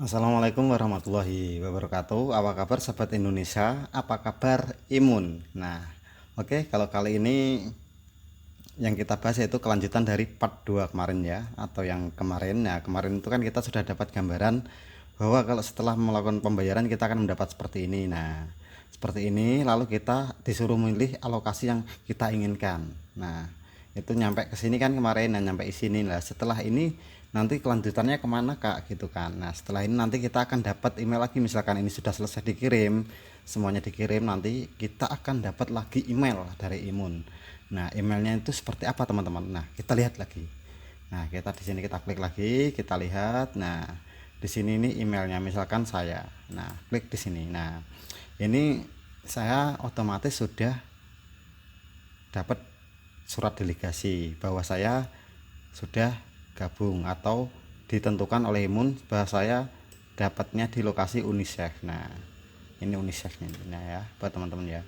Assalamualaikum warahmatullahi wabarakatuh. Apa kabar sahabat Indonesia? Apa kabar imun? Nah, oke, kalau kali ini yang kita bahas yaitu kelanjutan dari part 2 kemarin ya, atau yang kemarin. Nah, kemarin itu kan kita sudah dapat gambaran bahwa kalau setelah melakukan pembayaran kita akan mendapat seperti ini. Nah, seperti ini lalu kita disuruh memilih alokasi yang kita inginkan. Nah, itu nyampe ke sini kan kemarin, dan nyampe di sini lah. Setelah ini nanti kelanjutannya kemana kak gitu kan. Nah, setelah ini nanti kita akan dapat email lagi, misalkan ini sudah selesai dikirim, semuanya dikirim, nanti kita akan dapat lagi email dari Imun. Nah, emailnya itu seperti apa teman-teman? Nah, kita lihat lagi. Nah, kita di sini kita klik lagi, kita lihat. Nah, di sini ini emailnya misalkan saya. Nah, klik di sini. Nah, ini saya otomatis sudah dapat surat delegasi bahwa saya sudah gabung atau ditentukan oleh Imun bahwa saya dapatnya di lokasi UNICEF. Nah, ini UNICEF-nya ya buat teman-teman ya.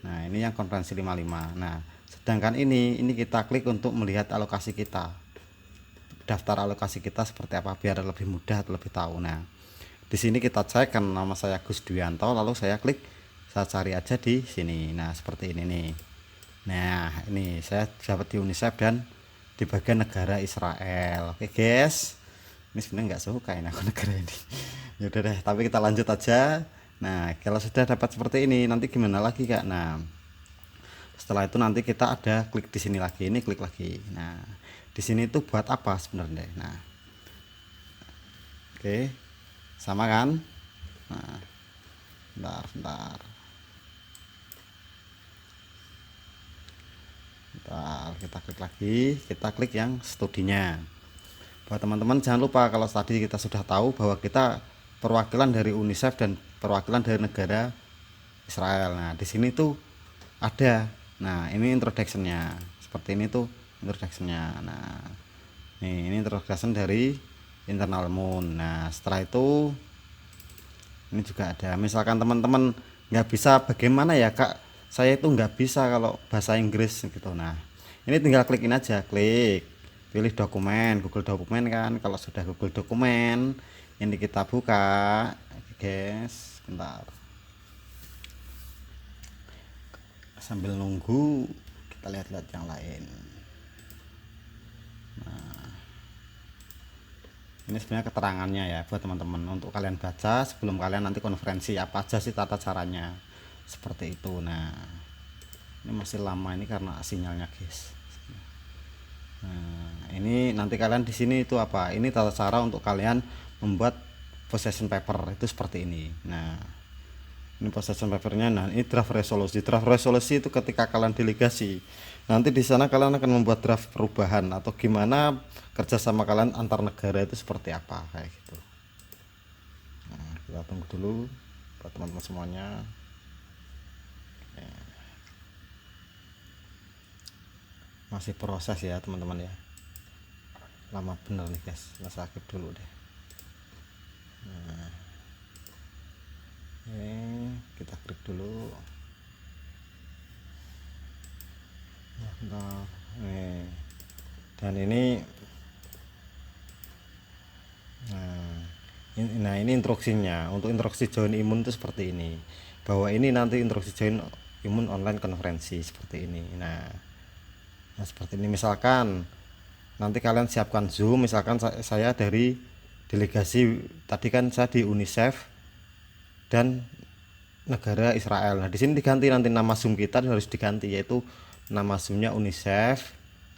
Nah, ini yang konferensi 55. Nah, sedangkan ini kita klik untuk melihat alokasi kita, daftar alokasi kita seperti apa biar lebih mudah, lebih tahu. Nah, di sini kita cek kan nama saya Gus Dwianto, lalu saya klik, saya cari aja di sini. Nah, seperti ini nih. Nah, ini saya dapat di UNICEF dan di bagian negara Israel. Oke guys, ini sebenarnya nggak suka ini aku negara ini. Yaudah deh, tapi kita lanjut aja. Nah, kalau sudah dapat seperti ini nanti gimana lagi kak? Nah, setelah itu nanti kita ada klik di sini lagi, ini klik lagi. Nah, di sini itu buat apa sebenarnya? Nah, oke, sama kan? Nah, bentar. Bentar, kita klik lagi, kita klik yang studinya. Buat teman-teman jangan lupa kalau tadi kita sudah tahu bahwa kita perwakilan dari UNICEF dan perwakilan dari negara Israel. Nah, di sini tuh ada. Nah, ini introductionnya. Seperti ini tuh introductionnya. Nah, ini introduction dari internal moon. Nah, setelah itu ini juga ada. Misalkan teman-teman nggak bisa, bagaimana ya kak? Saya itu nggak bisa kalau bahasa Inggris gitu. Nah, ini tinggal klikin aja, klik, pilih dokumen, Google Dokumen kan. Kalau sudah Google Dokumen, ini kita buka. Oke, guys, bentar. Sambil nunggu kita lihat-lihat yang lain. Ini sebenarnya keterangannya ya buat teman-teman untuk kalian baca sebelum kalian nanti konferensi, apa aja sih tata caranya seperti itu. Nah, ini masih lama ini karena sinyalnya guys. Nah, ini nanti kalian di sini itu apa, ini tata cara untuk kalian membuat possession paper itu seperti ini. Nah, ini possession papernya. Nah, ini draft resolusi itu ketika kalian delegasi, nanti di sana kalian akan membuat draft perubahan atau gimana kerjasama kalian antar negara itu seperti apa kayak gitu. Nah, kita tunggu dulu buat teman-teman semuanya. Masih proses ya teman-teman ya, lama bener nih guys, saya skip dulu deh. Nah, kita klik dulu. Nah, dan ini nah ini instruksinya. Untuk instruksi join imun itu seperti ini, bahwa ini nanti instruksi join imun online konferensi seperti ini. Nah, seperti ini. Misalkan nanti kalian siapkan Zoom, misalkan saya dari delegasi tadi kan saya di UNICEF dan negara Israel. Nah, di sini diganti nanti nama Zoom kita harus diganti, yaitu nama Zoomnya UNICEF,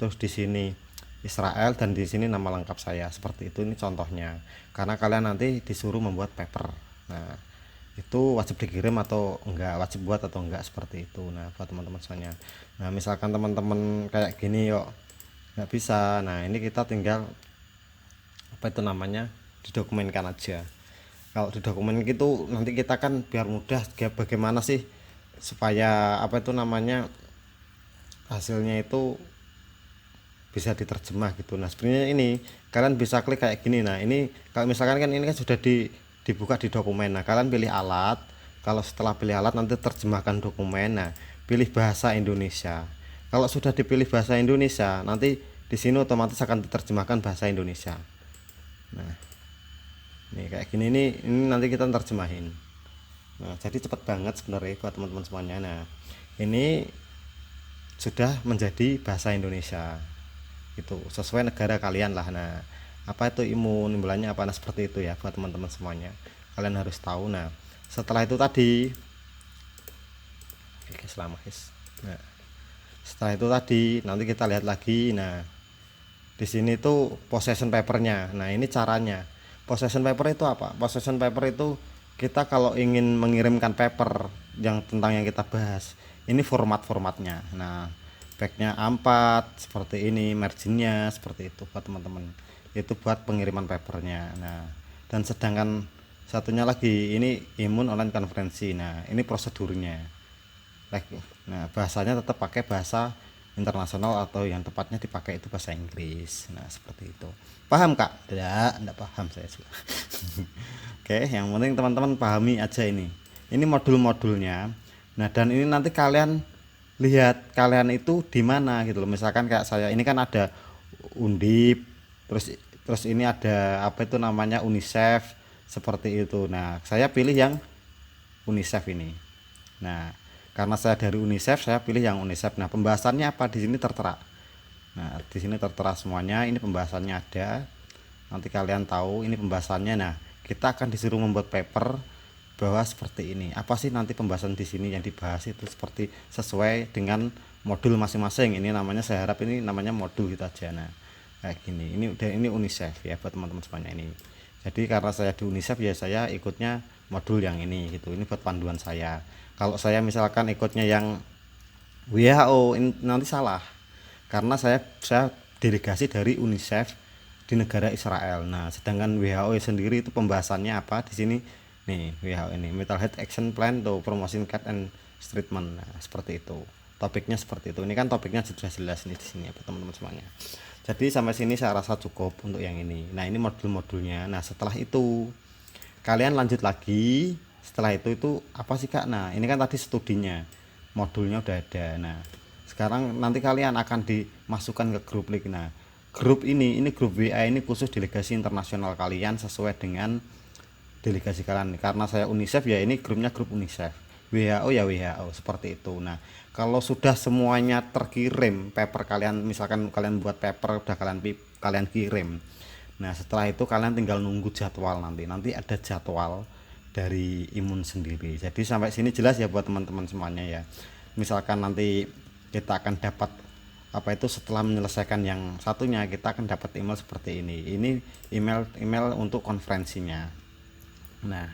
terus di sini Israel, dan di sini nama lengkap saya seperti itu. Ini contohnya, karena kalian nanti disuruh membuat paper. Nah, itu wajib dikirim atau enggak, wajib buat atau enggak seperti itu. Nah, buat teman-teman semuanya. Nah, misalkan teman-teman kayak gini yuk nggak bisa, nah ini kita tinggal apa itu namanya, didokumenkan aja. Kalau didokumen gitu nanti kita kan biar mudah bagaimana sih supaya apa itu namanya hasilnya itu bisa diterjemah gitu. Nah, sebenarnya ini kalian bisa klik kayak gini. Nah, ini kalau misalkan kan ini kan sudah dibuka di dokumen. Nah, kalian pilih alat. Kalau setelah pilih alat nanti terjemahkan dokumen. Nah, pilih bahasa Indonesia. Kalau sudah dipilih bahasa Indonesia, nanti di sini otomatis akan diterjemahkan bahasa Indonesia. Nah, Nih kayak gini, ini nanti kita terjemahin. Nah jadi cepet banget sebenarnya buat teman-teman semuanya. Nah ini sudah menjadi bahasa Indonesia itu sesuai negara kalian lah. Nah apa itu imun, imbulannya apa, nah seperti itu ya buat teman-teman semuanya, kalian harus tahu. Nah setelah itu tadi, oke selama nah setelah itu tadi nanti kita lihat lagi. Nah di sini tuh possession papernya. Nah ini caranya. Possession paper itu apa? Possession paper itu kita kalau ingin mengirimkan paper yang tentang yang kita bahas, ini formatnya. Nah backnya A4 seperti ini, marginnya seperti itu buat teman-teman, itu buat pengiriman papernya. Nah dan sedangkan satunya lagi ini imun online konferensi. Nah ini prosedurnya. Nah bahasanya tetap pakai bahasa internasional atau yang tepatnya dipakai itu bahasa Inggris. Nah seperti itu. Paham kak? Tidak paham saya juga. Oke, yang penting teman-teman pahami aja ini modul-modulnya. Nah dan ini nanti kalian lihat kalian itu di mana gitu loh. Misalkan kayak saya ini kan ada Undip, terus ini ada apa itu namanya UNICEF seperti itu. Nah saya pilih yang UNICEF ini. Nah karena saya dari UNICEF, saya pilih yang UNICEF. Nah pembahasannya apa di sini tertera. Nah di sini tertera semuanya, ini pembahasannya ada, nanti kalian tahu ini pembahasannya. Nah kita akan disuruh membuat paper bahwa seperti ini, apa sih nanti pembahasan di sini yang dibahas itu seperti sesuai dengan modul masing-masing. Ini namanya, saya harap ini namanya modul kita aja. Nah kayak gini, ini udah, ini UNICEF ya buat teman-teman semuanya ini. Jadi karena saya di UNICEF ya saya ikutnya modul yang ini gitu. Ini buat panduan saya. Kalau saya misalkan ikutnya yang WHO ini nanti salah, karena saya delegasi dari UNICEF di negara Israel. Nah sedangkan WHO sendiri itu pembahasannya apa di sini nih, WHO ini Mental Health Action Plan to Promotion Cat and Treatment. Nah seperti itu, topiknya seperti itu. Ini kan topiknya sudah jelas nih di sini ya teman-teman semuanya. Jadi sampai sini saya rasa cukup untuk yang ini. Nah ini modul-modulnya. Nah setelah itu kalian lanjut lagi. Setelah itu apa sih kak? Nah ini kan tadi studinya, modulnya udah ada. Nah sekarang nanti kalian akan dimasukkan ke grup link. Nah grup ini grup WA ini khusus delegasi internasional kalian sesuai dengan delegasi kalian. Karena saya UNICEF ya ini grupnya grup UNICEF, WHO ya WHO seperti itu. Nah kalau sudah semuanya terkirim paper kalian, misalkan kalian buat paper udah kalian kirim. Nah setelah itu kalian tinggal nunggu jadwal, nanti ada jadwal dari imun sendiri. Jadi sampai sini jelas ya buat teman-teman semuanya ya. Misalkan nanti kita akan dapat apa itu setelah menyelesaikan yang satunya, kita akan dapat email seperti ini. Ini email untuk konferensinya. Nah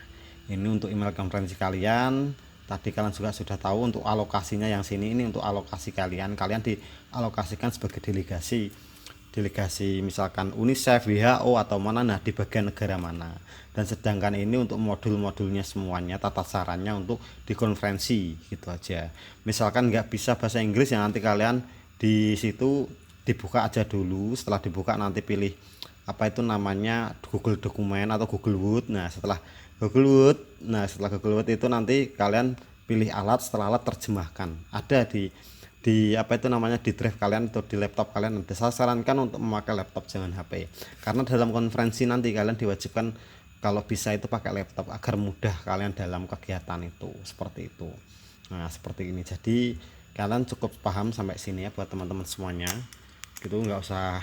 ini untuk email konferensi kalian. Tadi kalian juga sudah tahu untuk alokasinya yang sini, ini untuk alokasi kalian dialokasikan sebagai delegasi misalkan UNICEF, WHO atau mana, nah di bagian negara mana. Dan sedangkan ini untuk modul-modulnya semuanya, tata caranya untuk di konferensi gitu aja. Misalkan nggak bisa bahasa Inggris ya nanti kalian di situ dibuka aja dulu. Setelah dibuka nanti pilih apa itu namanya Google Dokumen atau Google Word. Nah setelah Google Word itu nanti kalian pilih alat, setelah alat terjemahkan. Ada di apa itu namanya di drive kalian atau di laptop kalian. Saya sarankan untuk memakai laptop, jangan HP, karena dalam konferensi nanti kalian diwajibkan kalau bisa itu pakai laptop agar mudah kalian dalam kegiatan itu, seperti itu. Nah seperti ini, jadi kalian cukup paham sampai sini ya buat teman-teman semuanya gitu, nggak usah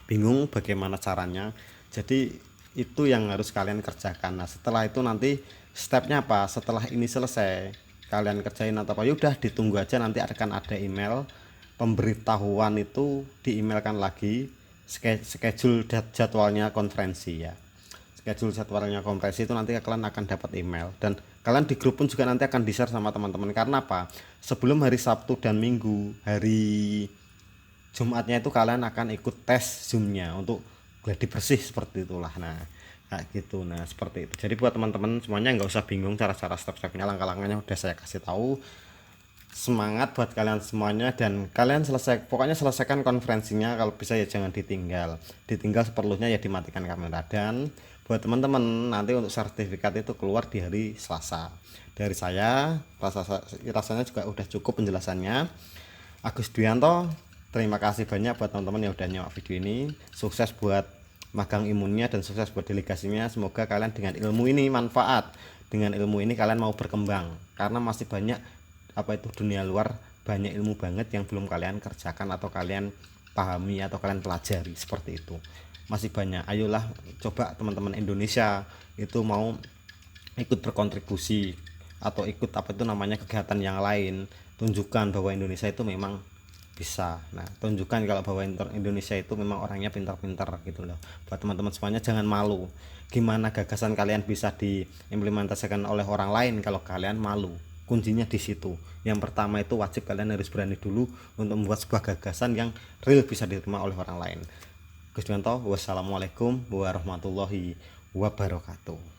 bingung bagaimana caranya. Jadi itu yang harus kalian kerjakan. Nah setelah itu nanti stepnya apa, setelah ini selesai kalian kerjain atau apa, yaudah ditunggu aja, nanti akan ada email pemberitahuan, itu diemailkan lagi schedule jadwalnya konferensi ya. Schedule jadwalnya konferensi itu nanti kalian akan dapat email, dan kalian di grup pun juga nanti akan di-share sama teman-teman. Karena apa, sebelum hari Sabtu dan Minggu, hari Jumatnya itu kalian akan ikut tes Zoom-nya untuk gladi bersih seperti itulah. Nah kayak gitu. Nah seperti itu. Jadi buat teman-teman semuanya nggak usah bingung cara-cara step-stepnya, langkah-langkahnya udah saya kasih tahu. Semangat buat kalian semuanya, dan kalian pokoknya selesaikan konferensinya. Kalau bisa ya jangan ditinggal seperlunya ya dimatikan kamera. Dan buat teman-teman nanti untuk sertifikat itu keluar di hari Selasa dari saya. Rasanya juga udah cukup penjelasannya. Agus Duyanto, terima kasih banyak buat teman-teman yang udah nyimak video ini. Sukses buat magang imunnya dan sukses buat delegasinya. Semoga kalian dengan ilmu ini manfaat, dengan ilmu ini kalian mau berkembang, karena masih banyak dunia luar, banyak ilmu banget yang belum kalian kerjakan atau kalian pahami atau kalian pelajari, seperti itu masih banyak. Ayolah coba teman-teman Indonesia itu mau ikut berkontribusi atau ikut kegiatan yang lain, tunjukkan bahwa Indonesia itu memang bisa. Nah, tunjukkan kalau bahwa Indonesia itu memang orangnya pintar-pintar gitu loh. Buat teman-teman semuanya, jangan malu. Gimana gagasan kalian bisa diimplementasikan oleh orang lain kalau kalian malu? Kuncinya di situ. Yang pertama itu wajib kalian harus berani dulu untuk membuat sebuah gagasan yang real bisa diterima oleh orang lain. Gus Duyanto, wassalamualaikum warahmatullahi wabarakatuh.